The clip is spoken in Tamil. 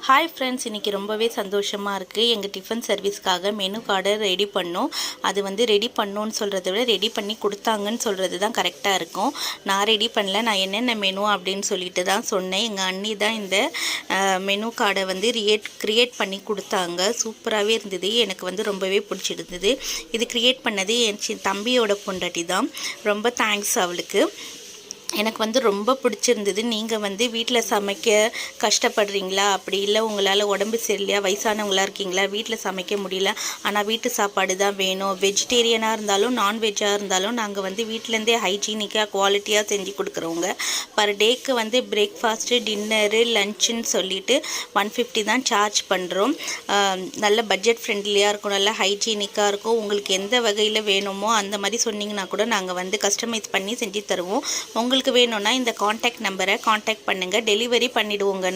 ஹாய் ஃப்ரெண்ட்ஸ், இன்றைக்கி ரொம்பவே சந்தோஷமாக இருக்குது. எங்கள் டிஃபன் சர்வீஸ்க்காக மெனு கார்டை ரெடி பண்ணோம். அது வந்து ரெடி பண்ணோன்னு சொல்கிறத விட ரெடி பண்ணி கொடுத்தாங்கன்னு சொல்கிறது தான் கரெக்டாக இருக்கும். நான் ரெடி பண்ணல, நான் என்னென்ன மெனு அப்படின்னு சொல்லிட்டு தான் சொன்னேன். எங்கள் அண்ணி தான் இந்த மெனு கார்டை வந்து க்ரியேட் பண்ணி கொடுத்தாங்க. சூப்பராகவே இருந்தது. எனக்கு வந்து ரொம்பவே பிடிச்சிருந்தது. இது க்ரியேட் பண்ணது என் தம்பியோட பொண்டாட்டி தான். ரொம்ப தேங்க்ஸ் அவளுக்கு. எனக்கு வந்து ரொம்ப பிடிச்சிருந்தது. நீங்கள் வந்து வீட்டில் சமைக்க கஷ்டப்படுறீங்களா, அப்படி இல்லை உங்களால் உடம்பு சரியில்லையா, வயசானவங்களாக இருக்கீங்களா, வீட்டில் சமைக்க முடியல, ஆனால் வீட்டு சாப்பாடு தான் வேணும், வெஜிடேரியனாக இருந்தாலும் நான்வெஜ்ஜாக இருந்தாலும் நாங்கள் வந்து வீட்டிலேருந்தே ஹைஜீனிக்காக குவாலிட்டியாக செஞ்சு கொடுக்குறவங்க. பர் டேக்கு வந்து பிரேக்ஃபாஸ்ட்டு, டின்னரு, லஞ்சுன்னு சொல்லிட்டு 150 தான் சார்ஜ் பண்ணுறோம். நல்ல பட்ஜெட் ஃப்ரெண்ட்லியாக இருக்கும், நல்ல ஹைஜீனிக்காக இருக்கும். உங்களுக்கு எந்த வகையில் வேணுமோ அந்த மாதிரி சொன்னிங்கன்னா கூட நாங்கள் வந்து கஸ்டமைஸ் பண்ணி செஞ்சு தருவோம். உங்களுக்கு வேணும்னா இந்த காண்டாக்ட் நம்பரை காண்டாக்ட் பண்ணுங்கள், டெலிவரி பண்ணிவிடுவோங்க.